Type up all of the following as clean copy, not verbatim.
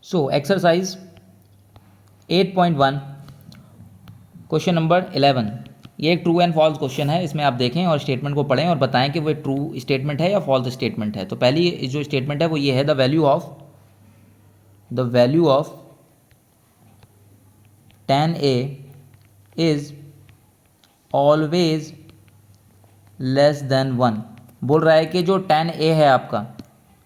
So exercise 8.1 question number 11, ये एक true and false question है। इसमें आप देखें और स्टेटमेंट को पढ़ें और बताएं कि वो ट्रू स्टेटमेंट है या फॉल्स स्टेटमेंट है। तो पहली जो स्टेटमेंट है वो ये है, the value of tan A is always less than 1। बोल रहा है कि जो tan A है आपका,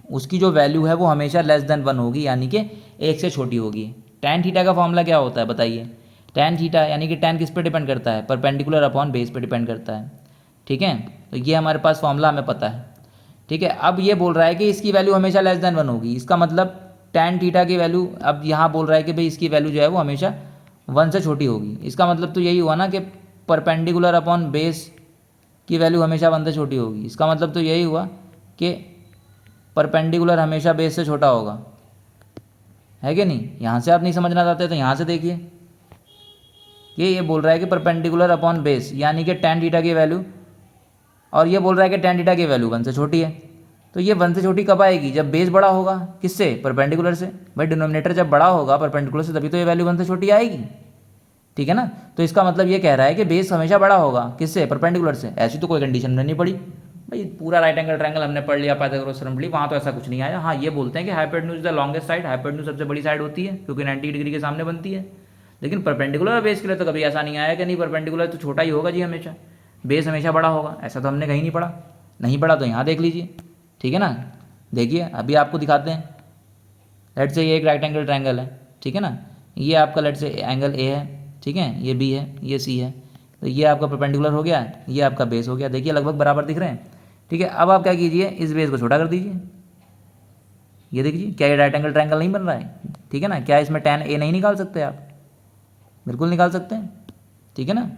उसकी जो वैल्यू है वो हमेशा लेस देन 1 होगी, यानी कि 1 से छोटी होगी। tan थीटा का फॉर्मूला क्या होता है बताइए? tan थीटा यानी कि tan किस पे डिपेंड करता है? परपेंडिकुलर अपॉन बेस पे डिपेंड करता है। ठीक है, तो ये हमारे पास फॉर्मूला हमें पता है। ठीक है, अब ये बोल रहा है कि इसकी वैल्यू हमेशा लेस देन 1 होगी। इसका मतलब tan थीटा की वैल्यू, अब यहाँ बोल रहा है कि भाई इसकी वैल्यू जो है वो हमेशा 1 से छोटी होगी। इसका मतलब तो यही हुआ ना कि परपेंडिकुलर अपॉन बेस की वैल्यू हमेशा 1 से छोटी होगी। इसका मतलब तो यही हुआ कि परपेंडिकुलर हमेशा बेस से छोटा होगा, है कि नहीं? यहाँ से आप नहीं समझना चाहते तो यहाँ से देखिए, ये बोल रहा है कि परपेंडिकुलर अपॉन बेस यानी कि tan थीटा की वैल्यू, और ये बोल रहा है कि tan थीटा की वैल्यू 1 से छोटी है। तो ये 1 से छोटी कब आएगी? जब बेस बड़ा होगा। किससे? परपेंडिकुलर से। भाई डिनोमिनेटर जब बड़ा होगा परपेंडिकुलर से, तभी तो ये वैल्यू 1 से छोटी आएगी। ठीक है ना? तो इसका मतलब ये कह रहा है कि बेस हमेशा बड़ा होगा। किससे? परपेंडिकुलर से। ऐसी तो कोई कंडीशन नहीं पड़ी भाई। पूरा राइट एंगल ट्रायंगल हमने पढ़ लिया, पाइथागोरस थ्योरम पढ़, वहाँ तो ऐसा कुछ नहीं आया। हाँ, ये बोलते हैं कि hypotenuse the longest side, hypotenuse सबसे बड़ी साइड होती है क्योंकि 90 डिग्री के सामने बनती है। लेकिन परपेंडिकुलर बेस के लिए तो कभी ऐसा नहीं आया कि नहीं परपेंडिकुलर तो छोटा ही होगा जी, हमेशा बेस हमेशा बड़ा होगा। ऐसा तो हमने कहीं नहीं पढ़ा। नहीं पढ़ा तो यहाँ देख लीजिए। ठीक है ना? देखिए अभी आपको दिखाते हैं। लेट से ये एक राइट एंगल ट्रायंगल है, ठीक है ना? ये आपका लेट से एंगल ए है, ठीक है, ये बी है, ये सी है। तो ये आपका परपेंडिकुलर हो गया, ये आपका बेस हो गया। देखिए लगभग बराबर दिख रहे हैं। ठीक है, अब आप क्या कीजिए, इस बेस को छोटा कर दीजिए। ये देखिए, क्या ये राइट एंगल ट्रायंगल नहीं बन रहा है? ठीक है ना? क्या इसमें tan A नहीं निकाल सकते आप? बिल्कुल निकाल सकते हैं। ठीक है ना?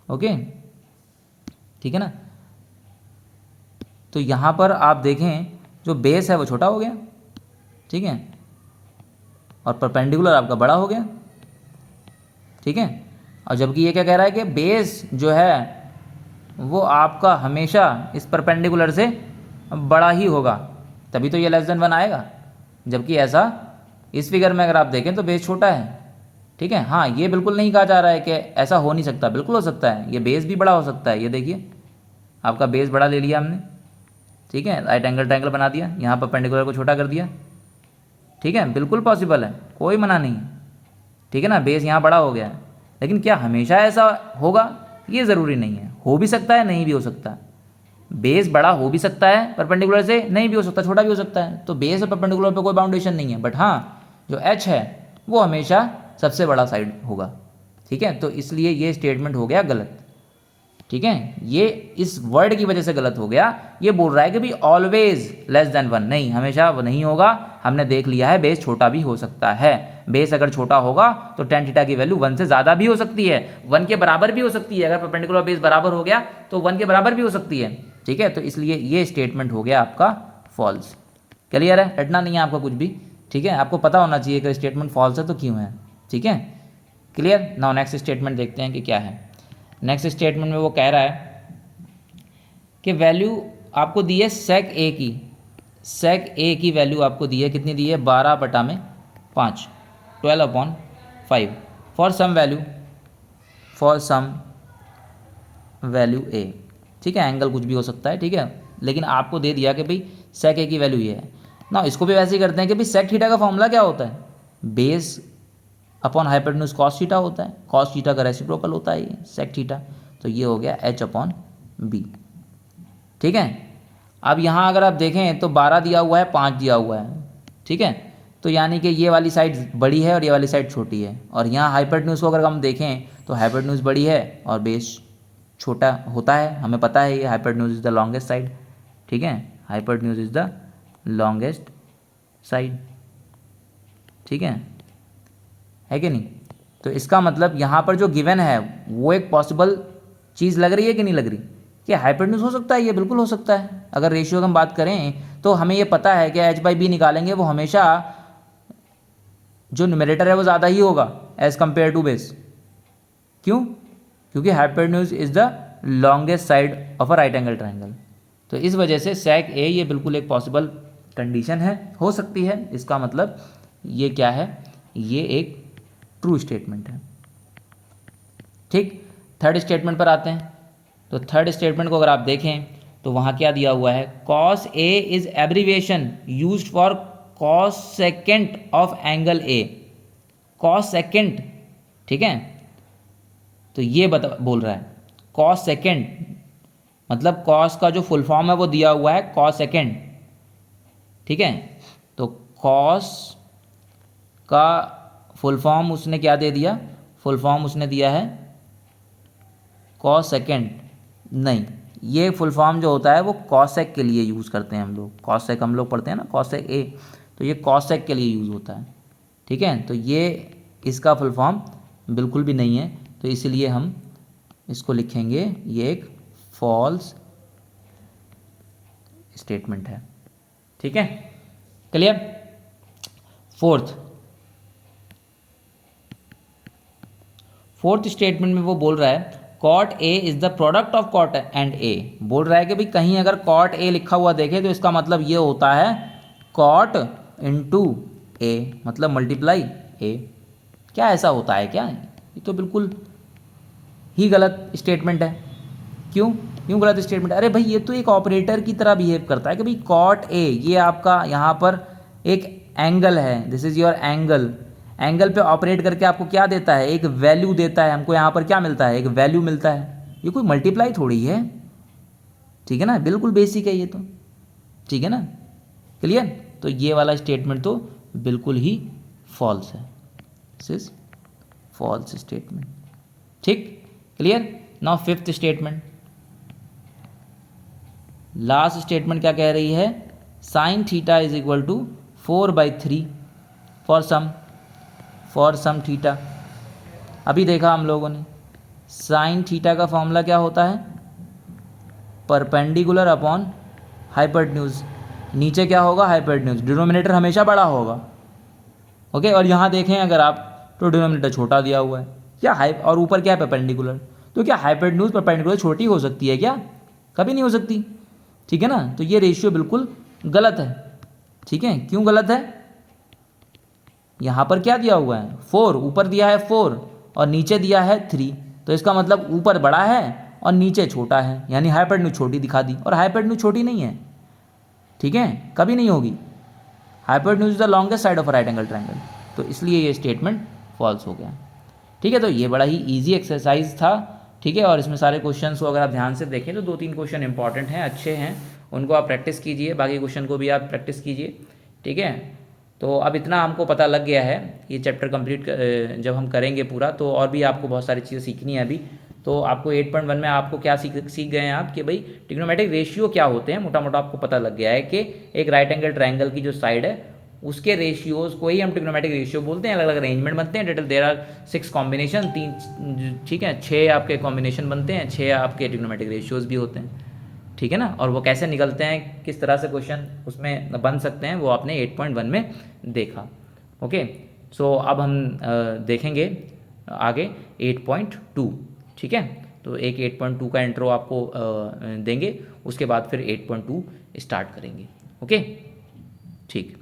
ओके, ठीक है ना? तो यहाँ पर आप देखें जो बेस है वो छोटा हो गया, ठीक है, और परपेंडिकुलर आपका बड़ा हो गया। ठीक है, और जबकि ये क्या कह रहा है कि बेस जो है वो आपका हमेशा इस परपेंडिकुलर से बड़ा ही होगा, तभी तो ये लेस देन 1 आएगा। जबकि ऐसा इस फिगर में अगर आप देखें तो बेस छोटा है। ठीक है, हाँ, ये बिल्कुल नहीं कहा जा रहा है कि ऐसा हो नहीं सकता, बिल्कुल हो सकता है। ये बेस भी बड़ा हो सकता है। ये देखिए आपका बेस बड़ा ले लिया हमने, ठीक है, राइट एंगल ट्रायंगल बना दिया, यहाँ परपेंडिकुलर को छोटा कर दिया। ठीक है, बिल्कुल पॉसिबल है, कोई मना नहीं। ठीक है ना? बेस यहाँ बड़ा हो गया है, लेकिन क्या हमेशा ऐसा होगा? ये ज़रूरी नहीं है। हो भी सकता है, नहीं भी हो सकता। बेस बड़ा हो भी सकता है परपेंडिकुलर से, नहीं भी हो सकता, छोटा भी हो सकता है। तो बेस और परपेंडिकुलर पे कोई बाउंडेशन नहीं है। बट हाँ, जो एच है वो हमेशा सबसे बड़ा साइड होगा। ठीक है, तो इसलिए ये स्टेटमेंट हो गया गलत। ठीक है, ये इस वर्ड की वजह से गलत हो गया। ये बोल रहा है कि भाई ऑलवेज लेस देन 1, नहीं, हमेशा वो नहीं होगा। हमने देख लिया है बेस छोटा भी हो सकता है। बेस अगर छोटा होगा तो tan थीटा की वैल्यू 1 से ज़्यादा भी हो सकती है, 1 के बराबर भी हो सकती है। अगर परपेंडिकुलर बेस बराबर हो गया तो 1 के बराबर भी हो सकती है। ठीक है, तो इसलिए ये स्टेटमेंट हो गया आपका फॉल्स। क्लियर है? रटना नहीं है आपका कुछ भी। ठीक है, आपको पता होना चाहिए कि स्टेटमेंट फॉल्स है तो क्यों है। ठीक है, क्लियर? नाउ नेक्स्ट स्टेटमेंट देखते हैं कि क्या है। नेक्स्ट स्टेटमेंट में वो कह रहा है कि वैल्यू आपको दी है सेक ए की। सेक ए की वैल्यू आपको दी है, कितनी दी है? 12/5, 12/5 फॉर सम वैल्यू ए। ठीक है, एंगल कुछ भी हो सकता है। ठीक है, लेकिन आपको दे दिया कि भाई सेक ए की वैल्यू ये है ना। इसको भी वैसे ही करते हैं कि भाई सेक थीटा का फॉर्मूला क्या होता है? Base upon hypotenuse cos theta होता है। कॉस थीटा का रेसिप्रोकल होता है ये सेक थीटा। तो ये हो गया H/B। ठीक है, अब यहाँ अगर आप देखें तो 12 दिया हुआ है, 5 दिया हुआ है। ठीक है, तो यानी कि ये वाली साइड बड़ी है और ये वाली साइड छोटी है। और यहाँ हाइपोटेन्यूज को अगर हम देखें तो हाइपोटेन्यूज बड़ी है और बेस छोटा होता है। हमें पता है ये hypotenuse is the longest side. ठीक है, hypotenuse is the longest side. ठीक है कि नहीं? तो इसका मतलब यहाँ पर जो गिवन है वो एक पॉसिबल चीज़ लग रही है कि नहीं लग रही? कि हाइपोटेन्यूज हो सकता है, ये बिल्कुल हो सकता है। अगर रेशियो की हम बात करें तो हमें ये पता है कि H/B निकालेंगे वो हमेशा जो न्यूमरेटर है वो ज़्यादा ही होगा एज कंपेयर टू बेस। क्यों? क्योंकि hypotenuse is the longest side of a right angle triangle. तो इस वजह से सेक ए ये बिल्कुल एक पॉसिबल कंडीशन है, हो सकती है। इसका मतलब ये क्या है, ये एक ट्रू स्टेटमेंट है। ठीक, थर्ड स्टेटमेंट पर आते हैं। तो थर्ड स्टेटमेंट को अगर आप देखें तो वहाँ क्या दिया हुआ है, cos A is abbreviation used for cos second of angle A, cos second, ठीक है। तो ये बोल रहा है कॉस सेकेंड, मतलब कॉस का जो फुल फॉर्म है वो दिया हुआ है कॉस सेकेंड, ठीक है। तो कॉस का फुल फॉर्म उसने क्या दे दिया, फुल फॉर्म उसने दिया है कॉस सेकेंड, नहीं, ये फुल फॉर्म जो होता है वो कॉसेक के लिए यूज़ करते हैं हम लोग, कॉसेक हम लोग पढ़ते हैं ना, कॉसेक ए, तो ये कॉसेक के लिए यूज़ होता है, ठीक है। तो ये इसका फुल फॉर्म बिल्कुल भी नहीं है, तो इसलिए हम इसको लिखेंगे ये एक फॉल्स स्टेटमेंट है, ठीक है, क्लियर। फोर्थ स्टेटमेंट में वो बोल रहा है cot A is the product of cot and A, बोल रहा है कि भाई कहीं अगर कॉट ए लिखा हुआ देखे तो इसका मतलब ये होता है कॉट इंटू ए, मतलब मल्टीप्लाई ए। क्या ऐसा होता है क्या, ये तो बिल्कुल ही गलत स्टेटमेंट है। क्यों क्यों गलत स्टेटमेंट, अरे भाई ये तो एक ऑपरेटर की तरह बिहेव करता है कि भाई कॉट ए, ये आपका यहाँ पर एक एंगल है, this is your angle, angle पे ऑपरेट करके आपको क्या देता है, एक वैल्यू देता है हमको, यहाँ पर क्या मिलता है, एक वैल्यू मिलता है, ये कोई मल्टीप्लाई थोड़ी है, ठीक है ना, बिल्कुल बेसिक है ये तो, ठीक है ना, क्लियर। तो ये वाला स्टेटमेंट तो बिल्कुल ही फॉल्स है, दिस इज फॉल्स स्टेटमेंट, ठीक, clear. Now fifth statement, last statement क्या कह रही है, sine theta is equal to 4/3 for some theta. अभी देखा हम लोगों ने साइन थीटा का फॉर्मूला क्या होता है, परपेंडिकुलर अपॉन हाइपोटेन्यूज, नीचे क्या होगा हाइपोटेन्यूज, डिनोमिनेटर हमेशा बड़ा होगा, ओके। और यहाँ देखें अगर आप तो डिनोमिनेटर छोटा दिया हुआ है, क्या और ऊपर क्या है परपेंडिकुलर, तो क्या हाइपोटेन्यूज परपेंडिकुलर छोटी हो सकती है क्या, कभी नहीं हो सकती, ठीक है ना। तो ये रेशियो बिल्कुल गलत है, ठीक है। क्यों गलत है, यहाँ पर क्या दिया हुआ है 4, ऊपर दिया है 4 और नीचे दिया है 3, तो इसका मतलब ऊपर बड़ा है और नीचे छोटा है, यानी हाइपोटेन्यूज छोटी दिखा दी, और हाइपोटेन्यूज छोटी नहीं है, ठीक है, कभी नहीं होगी, hypotenuse is the longest side of right angle triangle, तो इसलिए ये स्टेटमेंट फॉल्स हो गया, ठीक है। तो ये बड़ा ही ईजी एक्सरसाइज था, ठीक है, और इसमें सारे क्वेश्चन को अगर आप ध्यान से देखें तो 2-3 क्वेश्चन इंपॉर्टेंट हैं, अच्छे हैं, उनको आप प्रैक्टिस कीजिए, बाकी क्वेश्चन को भी आप प्रैक्टिस कीजिए, ठीक है। तो अब इतना हमको पता लग गया है, ये चैप्टर कंप्लीट जब हम करेंगे पूरा तो और भी आपको बहुत सारी चीज़ें सीखनी है अभी। तो आपको 8.1 में आपको क्या सीख गए हैं आप कि भाई ट्रिग्नोमेट्रिक रेशियो क्या होते हैं, मोटा मोटा आपको पता लग गया है कि एक राइट एंगल ट्रायंगल की जो साइड है उसके रेशियोज़ को ही हम ट्रिग्नोमेट्रिक रेशियो बोलते हैं, अलग अलग अरेंजमेंट बनते हैं, टोटल देयर आर 6 कॉम्बिनेशन, 3, ठीक है, 6 आपके कॉम्बिनेशन बनते हैं, 6 आपके ट्रिग्नोमेट्रिक रेशियोज़ भी होते हैं, ठीक है ना। और वो कैसे निकलते हैं, किस तरह से क्वेश्चन उसमें बन सकते हैं, वो आपने 8.1 में देखा, ओके। सो अब हम देखेंगे आगे 8.2, ठीक है। तो एक 8.2 का इंट्रो आपको देंगे, उसके बाद फिर 8.2 स्टार्ट करेंगे, ओके, ठीक।